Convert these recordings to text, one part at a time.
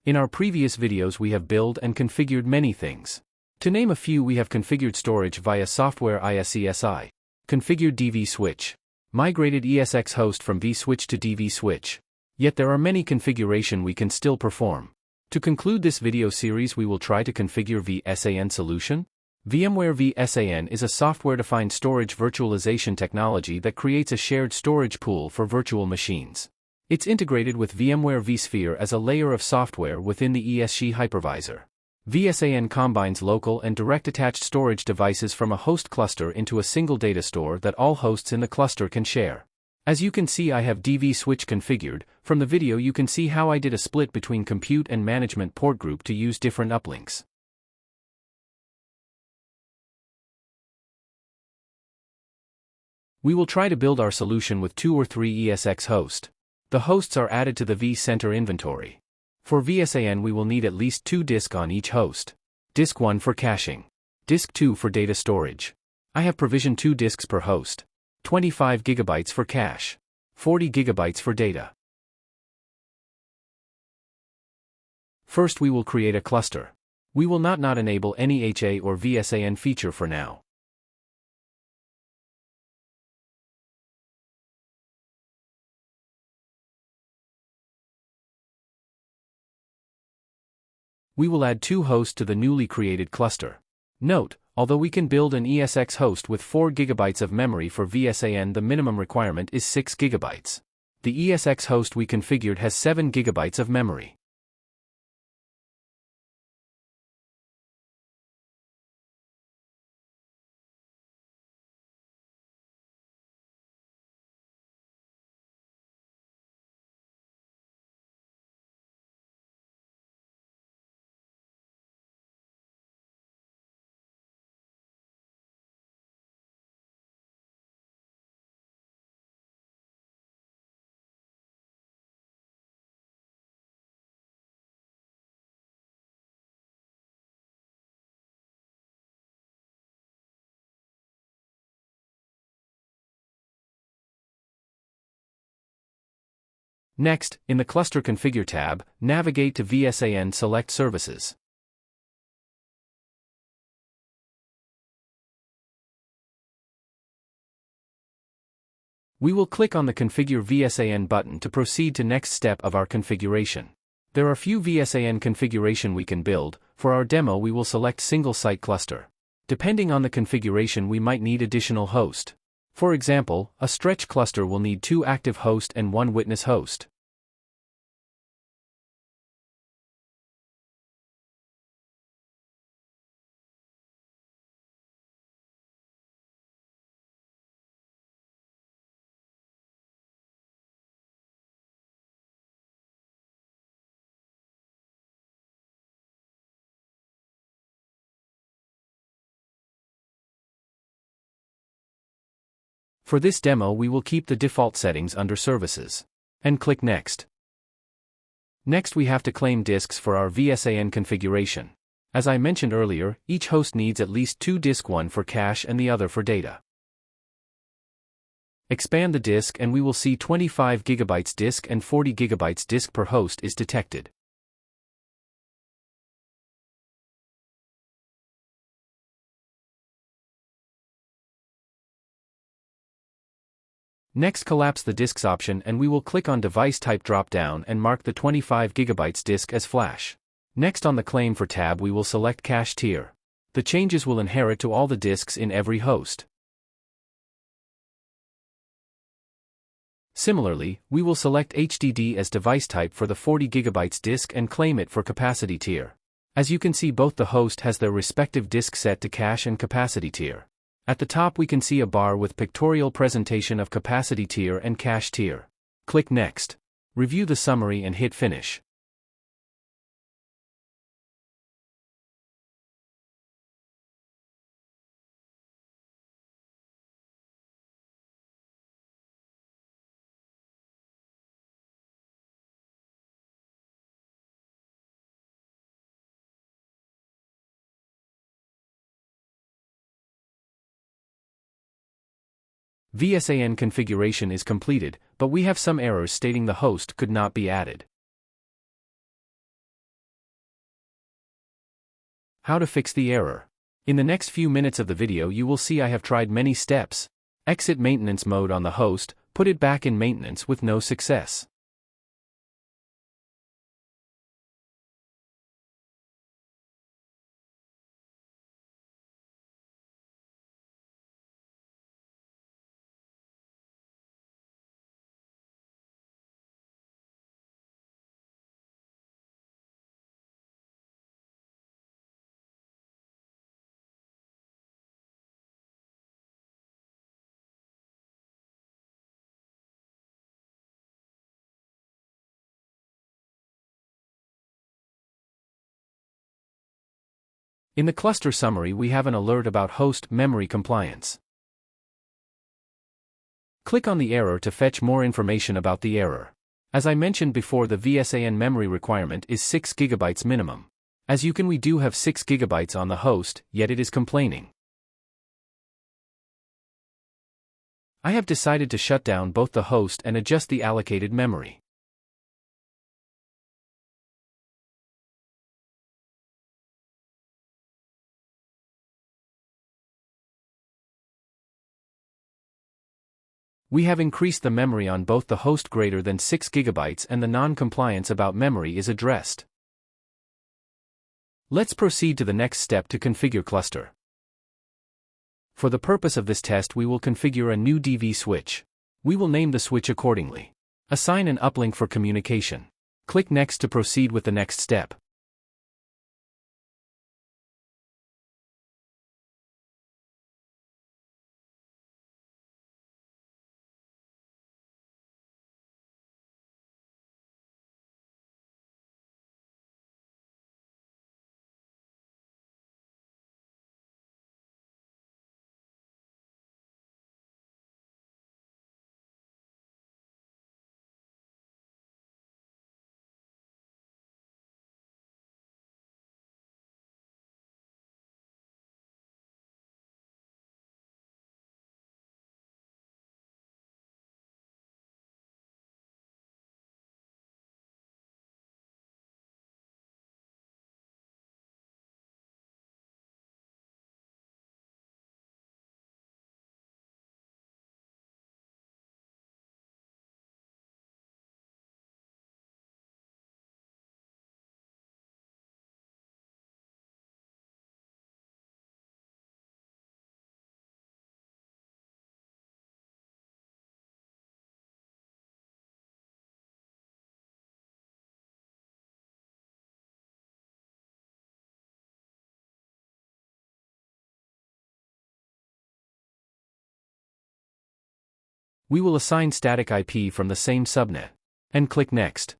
In our previous videos we have built and configured many things. To name a few, we have configured storage via software ISESI, configured DV switch, migrated ESX host from vSwitch to DV switch. Yet there are many configuration we can still perform. To conclude this video series, we will try to configure vSAN solution. VMware vSAN is a software-defined storage virtualization technology that creates a shared storage pool for virtual machines. It's integrated with VMware vSphere as a layer of software within the ESG hypervisor. vSAN combines local and direct attached storage devices from a host cluster into a single data store that all hosts in the cluster can share. As you can see, I have DV switch configured. From the video you can see how I did a split between compute and management port group to use different uplinks. We will try to build our solution with 2 or 3 ESX hosts. The hosts are added to the vCenter inventory. For vSAN we will need at least 2 disks on each host. Disk 1 for caching. Disk 2 for data storage. I have provisioned 2 disks per host. 25 GB for cache. 40 GB for data. First we will create a cluster. We will not enable any HA or vSAN feature for now. We will add 2 hosts to the newly created cluster. Note, although we can build an ESX host with 4 GB of memory for vSAN, the minimum requirement is 6 GB. The ESX host we configured has 7 GB of memory. Next, in the Cluster Configure tab, navigate to vSAN, select Services. We will click on the Configure vSAN button to proceed to next step of our configuration. There are few vSAN configuration we can build. For our demo we will select Single Site Cluster. Depending on the configuration we might need additional host. For example, a stretch cluster will need 2 active hosts and 1 witness host. For this demo we will keep the default settings under Services. And click Next. Next we have to claim disks for our vSAN configuration. As I mentioned earlier, each host needs at least 2 disks, one for cache and the other for data. Expand the disk and we will see 25 GB disk and 40 GB disk per host is detected. Next, collapse the disks option and we will click on Device Type drop-down and mark the 25 GB disk as flash. Next, on the Claim for tab we will select Cache tier. The changes will inherit to all the disks in every host. Similarly, we will select HDD as device type for the 40 GB disk and claim it for capacity tier. As you can see, both the host has their respective disk set to cache and capacity tier. At the top we can see a bar with pictorial presentation of capacity tier and cache tier. Click Next. Review the summary and hit Finish. vSAN configuration is completed, but we have some errors stating the host could not be added. How to fix the error. In the next few minutes of the video you will see I have tried many steps. Exit maintenance mode on the host, put it back in maintenance with no success. In the cluster summary we have an alert about host memory compliance. Click on the error to fetch more information about the error. As I mentioned before, the vSAN memory requirement is 6 GB minimum. As you can, we do have 6 GB on the host, yet it is complaining. I have decided to shut down both the host and adjust the allocated memory. We have increased the memory on both the host greater than 6 GB and the non-compliance about memory is addressed. Let's proceed to the next step to configure cluster. For the purpose of this test we will configure a new DV switch. We will name the switch accordingly. Assign an uplink for communication. Click Next to proceed with the next step. We will assign static IP from the same subnet. And click Next.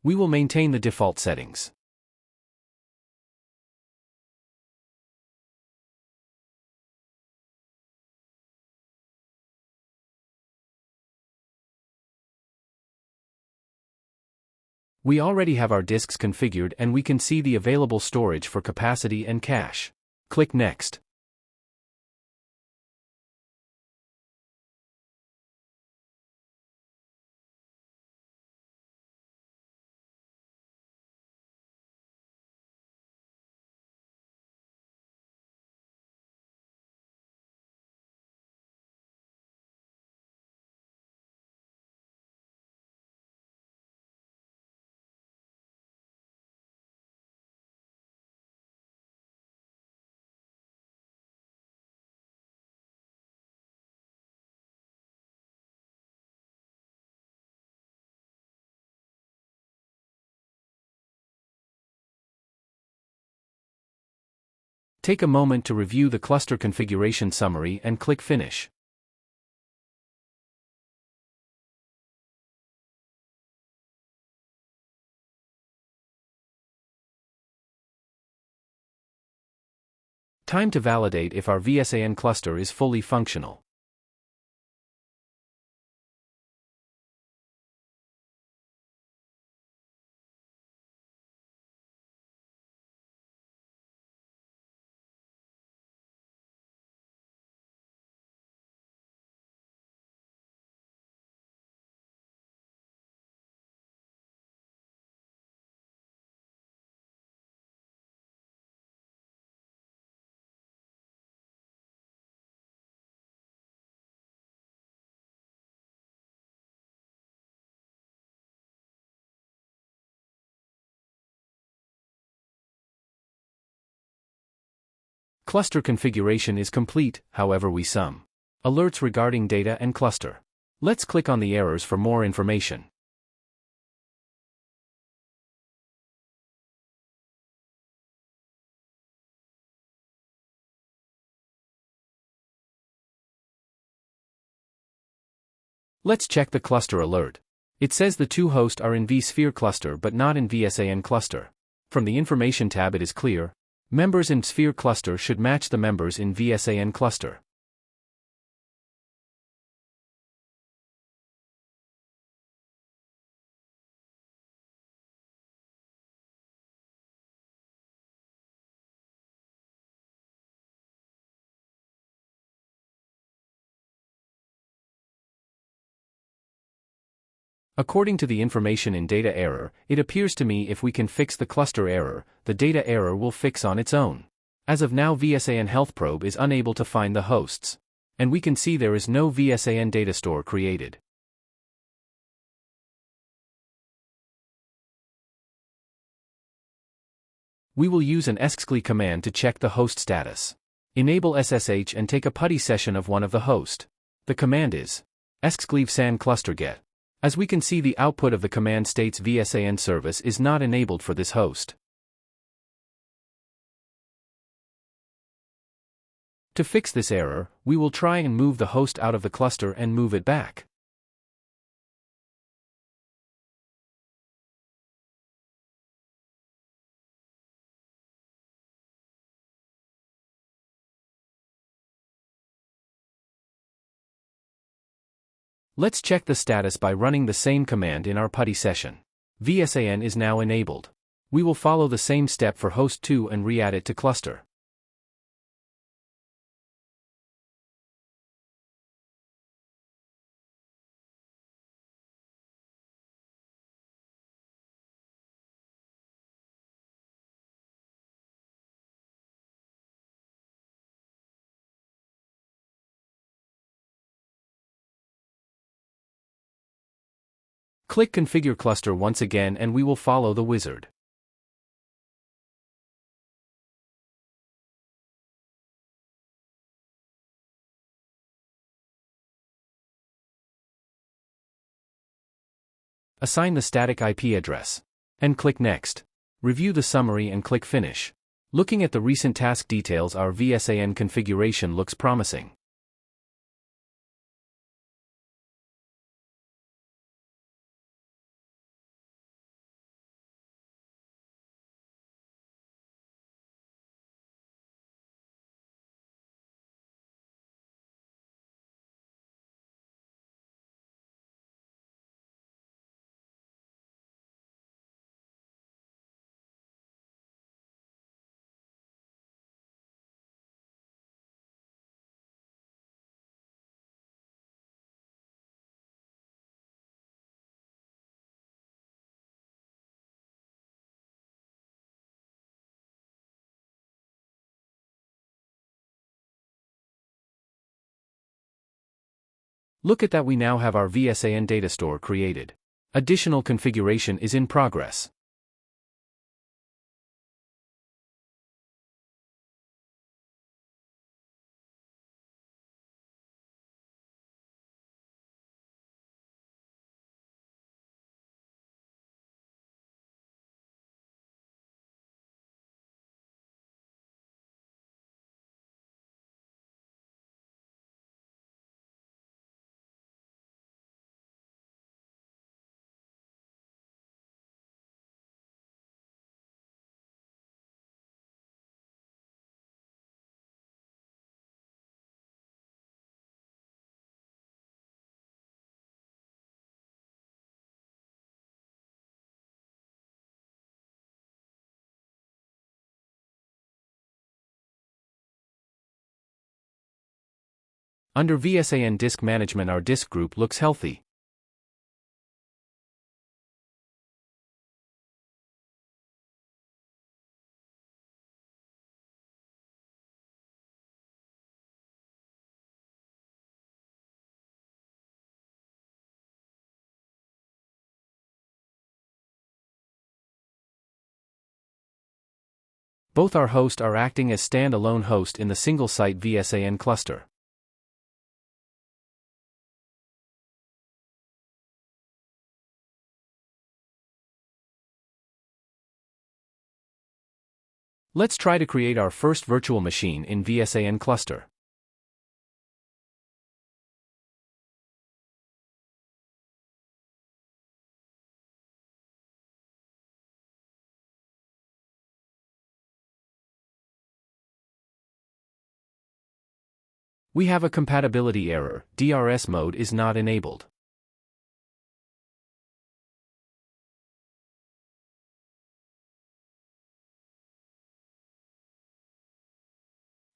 We will maintain the default settings. We already have our disks configured and we can see the available storage for capacity and cache. Click Next. Take a moment to review the cluster configuration summary and click Finish. Time to validate if our vSAN cluster is fully functional. Cluster configuration is complete, however we sum. Alerts regarding data and cluster. Let's click on the errors for more information. Let's check the cluster alert. It says the two hosts are in vSphere cluster but not in vSAN cluster. From the information tab it is clear, members in Sphere cluster should match the members in vSAN cluster. According to the information in data error, it appears to me if we can fix the cluster error, the data error will fix on its own. As of now vSAN Health Probe is unable to find the hosts. And we can see there is no vSAN data store created. We will use an sxcli command to check the host status. Enable SSH and take a PuTTY session of one of the host. The command is sxcli vSAN cluster get. As we can see the output of the command states vSAN service is not enabled for this host. To fix this error, we will try and move the host out of the cluster and move it back. Let's check the status by running the same command in our PuTTY session. vSAN is now enabled. We will follow the same step for host 2 and re-add it to cluster. Click Configure Cluster once again and we will follow the wizard. Assign the static IP address. And click Next. Review the summary and click Finish. Looking at the recent task details, our vSAN configuration looks promising. Look at that, we now have our vSAN data store created. Additional configuration is in progress. Under vSAN Disk Management, our disk group looks healthy. Both our hosts are acting as stand-alone host in the single-site vSAN cluster. Let's try to create our first virtual machine in vSAN cluster. We have a compatibility error. DRS mode is not enabled.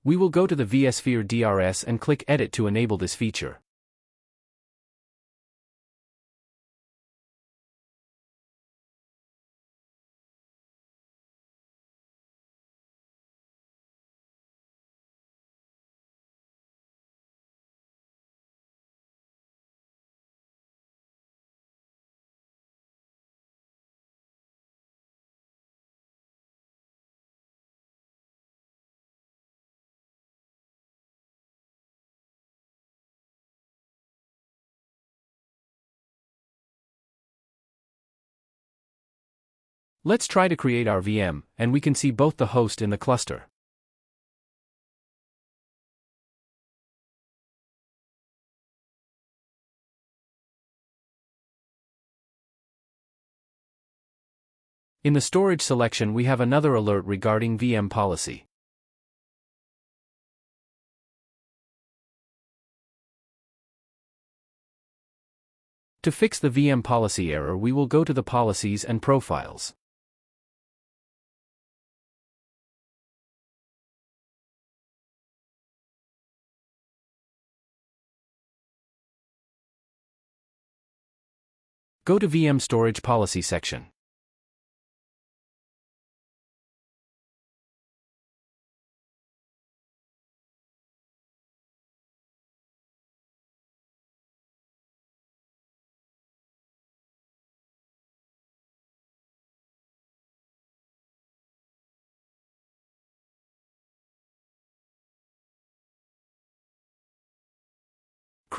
We will go to the vSphere DRS and click Edit to enable this feature. Let's try to create our VM, and we can see both the host in the cluster. In the storage selection, we have another alert regarding VM policy. To fix the VM policy error, we will go to the Policies and Profiles. Go to VM Storage Policy section.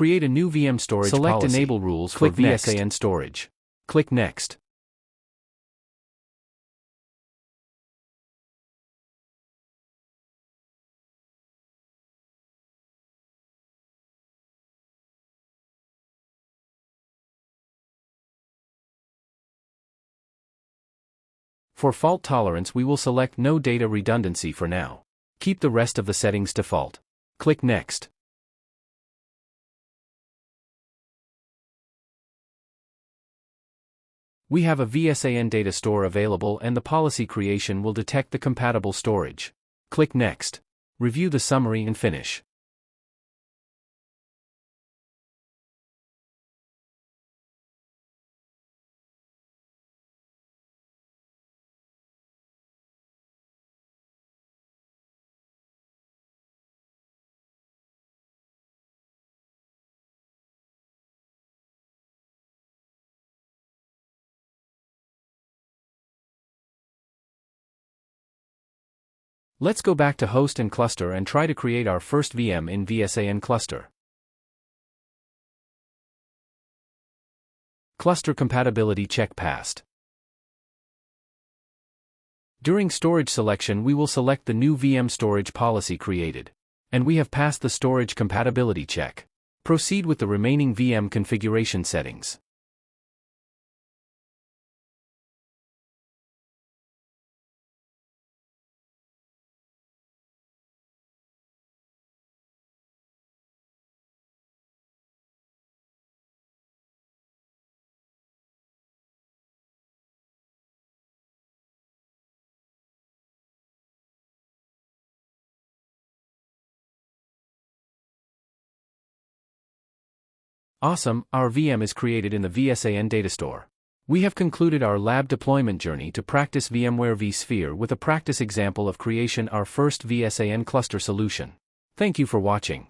Create a new VM storage policy. Select Enable Rules for vSAN storage. Click Next. For fault tolerance, we will select No Data Redundancy for now. Keep the rest of the settings default. Click Next. We have a vSAN data store available, and the policy creation will detect the compatible storage. Click Next. Review the summary and finish. Let's go back to Host and Cluster and try to create our first VM in vSAN cluster. Cluster compatibility check passed. During storage selection, we will select the new VM storage policy created. And we have passed the storage compatibility check. Proceed with the remaining VM configuration settings. Awesome, our VM is created in the vSAN data store. We have concluded our lab deployment journey to practice VMware vSphere with a practice example of creation our first vSAN cluster solution. Thank you for watching.